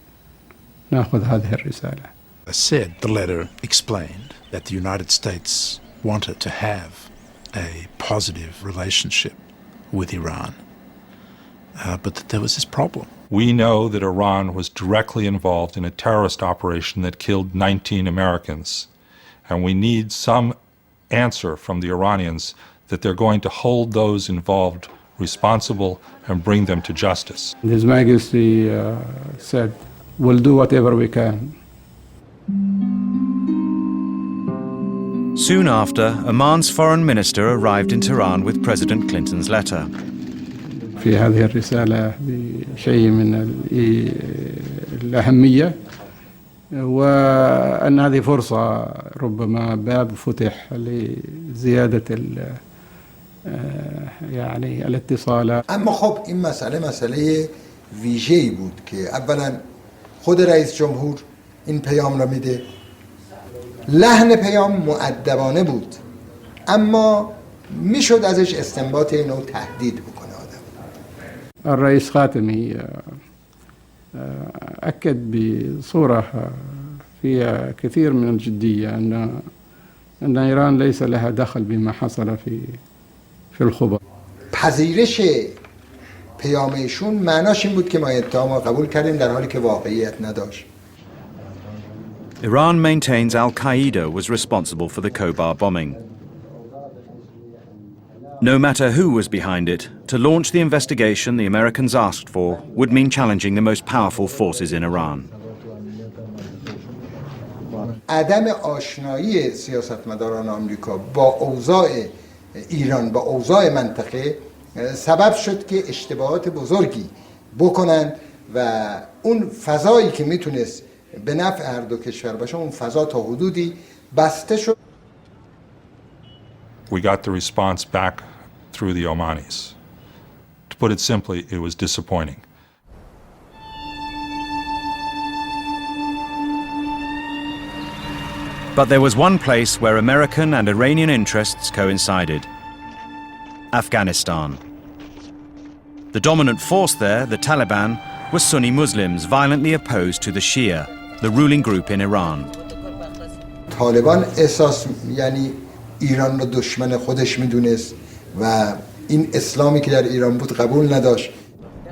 S8: نأخذ هذه الرسالة.
S15: I said the letter explained that the United States wanted to have a positive relationship with Iran, but that there was this problem.
S7: We know that Iran was directly involved in a terrorist operation that killed 19 Americans, and we need some answer from the Iranians that they're going to hold those involved responsible and bring them to justice.
S8: His Majesty said, we'll do whatever we can.
S1: Soon after, Oman's foreign minister arrived in Tehran with President Clinton's letter.
S8: في هذه الرسالة بشيء من الأهمية وأن هذه فرصة ربما باب فتح لزيادة يعني الاتصالات.
S24: اما خب این مسئله ویژه‌ای بود که اولا خود رئیس جمهور این پیام را میده. لحن پیام مؤدبانه بود اما میشد ازش استنباط اینو تهدید بکنه آدم.
S8: الرئيس خاتمي أكد بصورة فيها كثير من الجدية أن إيران ليس لها دخل بما حصل في الخبر.
S24: پذیرش پیام ایشون معناش این بود که ما اتهام قبول کردیم در حالی که واقعیت نداشت.
S1: Iran maintains Al-Qaeda was responsible for the Khobar bombing. No matter who was behind it, to launch the investigation the Americans asked for would mean challenging the most powerful forces in Iran.
S24: عدم آشنایی سیاستمداران آمریکا با اوضاع ایران با اوضاع منطقه سبب شد که اشتباهات بزرگی بکنند و اون فضایی که میتونست به نفع هر دو کشور باشه اون فضا تا حدودی بسته شد.
S7: We got the response back through the Omanis. To put it simply, it was disappointing.
S1: But there was one place where American and Iranian interests coincided: Afghanistan. The dominant force there, the Taliban, was Sunni Muslims violently opposed to the Shia, the ruling group in Iran.
S24: طالبان احساس یعنی ایران رو دشمن خودش میدونست و این اسلامی که در ایران بود قبول نداشت.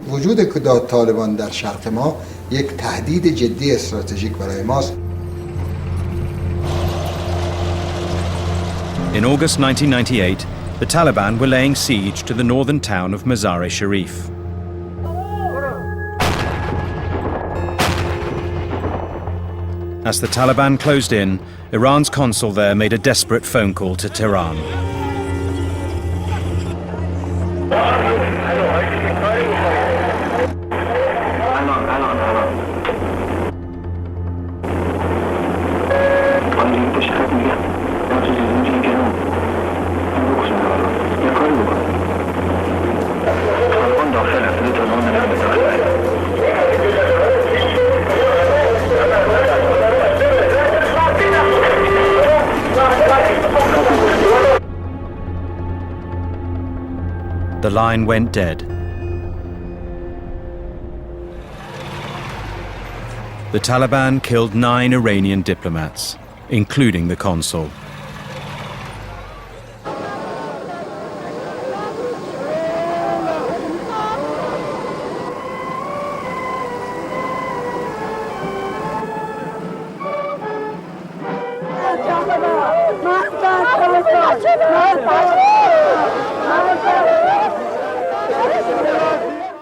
S24: وجود طالبان در شرق ما یک تهدید جدی استراتژیک برای ماست.
S1: In August 1998, the Taliban were laying siege to the northern town of Mazar-e-Sharif. As the Taliban closed in, Iran's consul there made a desperate phone call to Tehran. The line went dead. The Taliban killed 9 Iranian diplomats, including the consul.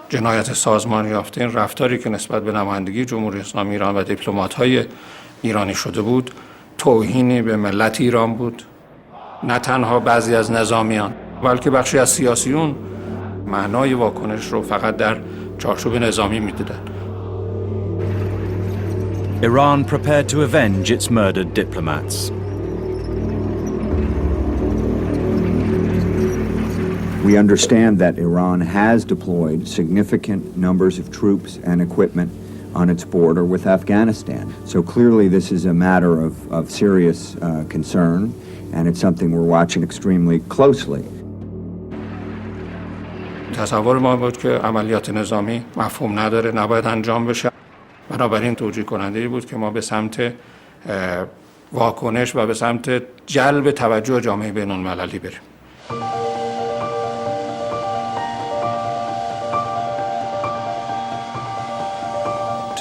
S10: جنایت سازمان یافته این رفتاری که نسبت به نمایندگی جمهوری اسلامی ایران و دیپلمات‌های ایرانی شده بود توهینی به ملت ایران بود، نه تنها بعضی از نظامیان بلکه بخشی از سیاسیون معنای واکنش رو فقط در چارچوب نظامی می‌دیدند.
S1: Iran prepared to avenge its murdered diplomats.
S6: We understand that Iran has deployed significant numbers of troops and equipment on its border with Afghanistan. So clearly this is a matter of serious concern, and it's something we're watching extremely closely.
S10: تصور ما بود که عملیات نظامی مفهوم نداره، نباید انجام بشه. بنابراین توجیه کننده بود که ما به سمت واکنش و به سمت جلب توجه جامعه بین‌المللی بریم.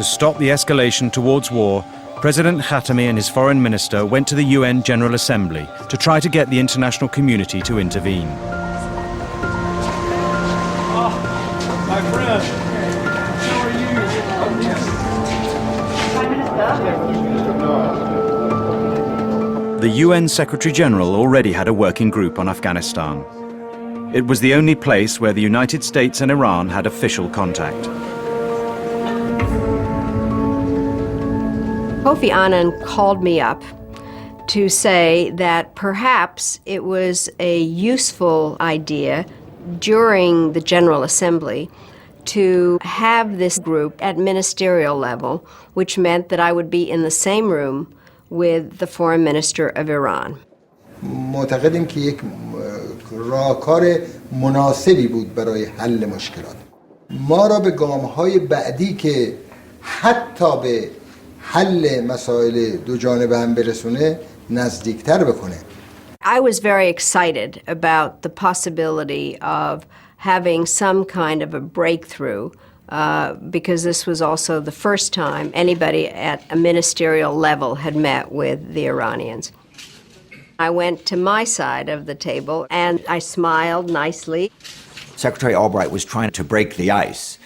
S1: To stop the escalation towards war, President Khatami and his foreign minister went to the UN General Assembly to try to get the international community to intervene.
S4: My friend, how are you?
S1: The UN Secretary General already had a working group on Afghanistan. It was the only place where the United States and Iran had official contact.
S3: Kofi Annan called me up to say that perhaps it was a useful idea during the General Assembly to have this group at ministerial level, which meant that I would be in the same room with the Foreign Minister of Iran.
S24: معتقدیم که یک راهکار مناسبی بود برای حل مشکلات. ما را به گام‌های بعدی که حتی به حل مسائل دو جانبه هم برسونه نزدیکتر بکنه.
S3: I was very excited about the possibility of having some kind of a breakthrough because this was also the first time anybody at a ministerial level had met with the Iranians. I went to my side of the table and I smiled nicely.
S12: Secretary Albright was trying to break the ice.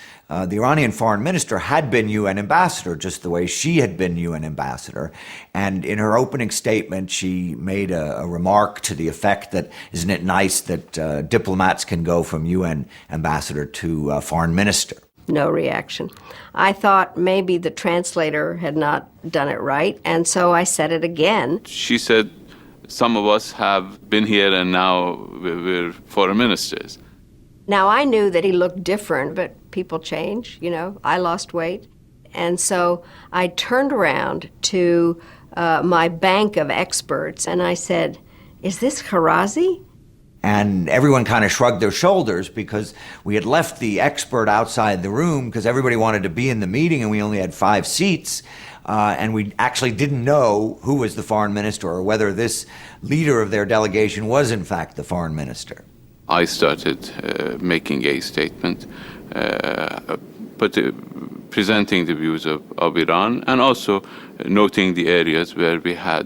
S12: The Iranian foreign minister had been UN ambassador just the way she had been UN ambassador. And in her opening statement, she made a remark to the effect that, isn't it nice that diplomats can go from UN ambassador to foreign minister?
S3: No reaction. I thought maybe the translator had not done it right, and so I said it again.
S9: She said, some of us have been here and now we're foreign ministers.
S3: Now, I knew that he looked different, but people change, you know. I lost weight. And so I turned around to my bank of experts and I said, is this Kharazi?
S12: And everyone kind of shrugged their shoulders because we had left the expert outside the room because everybody wanted to be in the meeting and we only had 5 seats. And we actually didn't know who was the foreign minister or whether this leader of their delegation was in fact the foreign minister.
S9: I started making a statement, presenting the views of Iran and also noting the areas where we had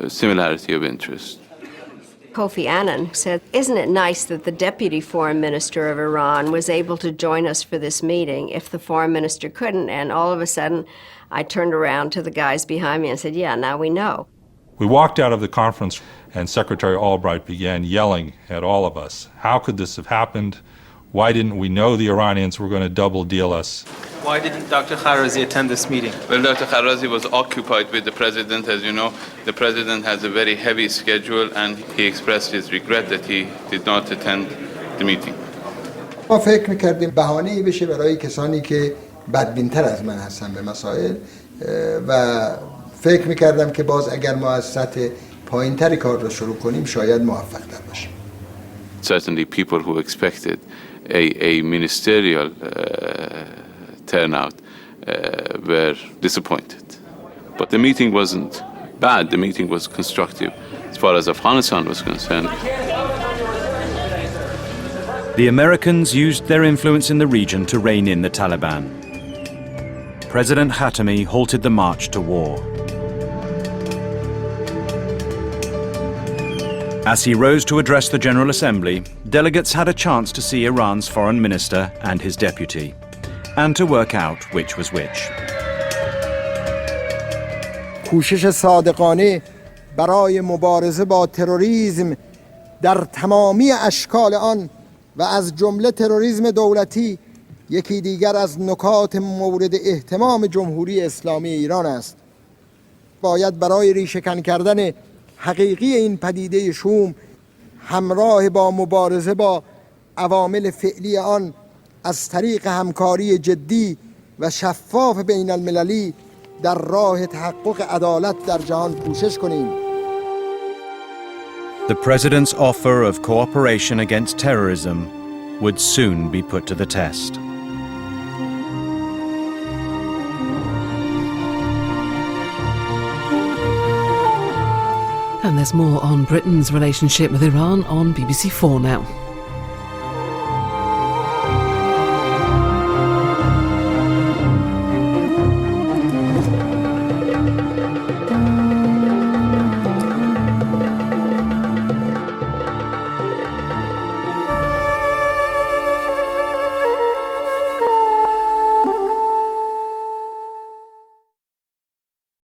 S9: similarity of interest.
S3: Kofi Annan said, isn't it nice that the deputy foreign minister of Iran was able to join us for this meeting if the foreign minister couldn't? And all of a sudden, I turned around to the guys behind me and said, yeah, now we know.
S7: We walked out of the conference and Secretary Albright began yelling at all of us. How could this have happened? Why didn't we know the Iranians were going to double deal us?
S18: Why didn't Dr. Kharazi attend this meeting?
S9: Well, Dr. Kharazi was occupied with the president. As you know, the president has a very heavy schedule and he expressed his regret that he did not attend the meeting.
S24: ما فکر می‌کردیم بهانه‌ای بشه برای کسانی که بدبین‌تر از من هستن به مسائل و فکر می‌کردم که باز اگر ما از سطح پایین‌تری کار رو شروع کنیم شاید موفق‌تر باشیم.
S9: Certainly people who expected a ministerial turnout were disappointed. But the meeting wasn't bad, the meeting was constructive as far as Afghanistan was concerned.
S1: The Americans used their influence in the region to rein in the Taliban. President Khatami halted the march to war. As he rose to address the General Assembly, delegates had a chance to see Iran's foreign minister and his deputy, and to work out which was which.
S24: کوشش صادقانه برای مبارزه با تروریسم در تمامی اشکال آن و از جمله تروریسم دولتی یکی دیگر از نکات مورد اهتمام جمهوری اسلامی ایران است. باید برای ریشه‌کن کردن حقیقی این پدیده شوم همراه با مبارزه با عوامل فعلی آن از طریق همکاری جدی و شفاف بین المللی در راه تحقق عدالت در جهان کوشش کنیم.
S1: The President's offer of cooperation against terrorism would soon be put to the test.
S19: And there's more on Britain's relationship with Iran on BBC4 now.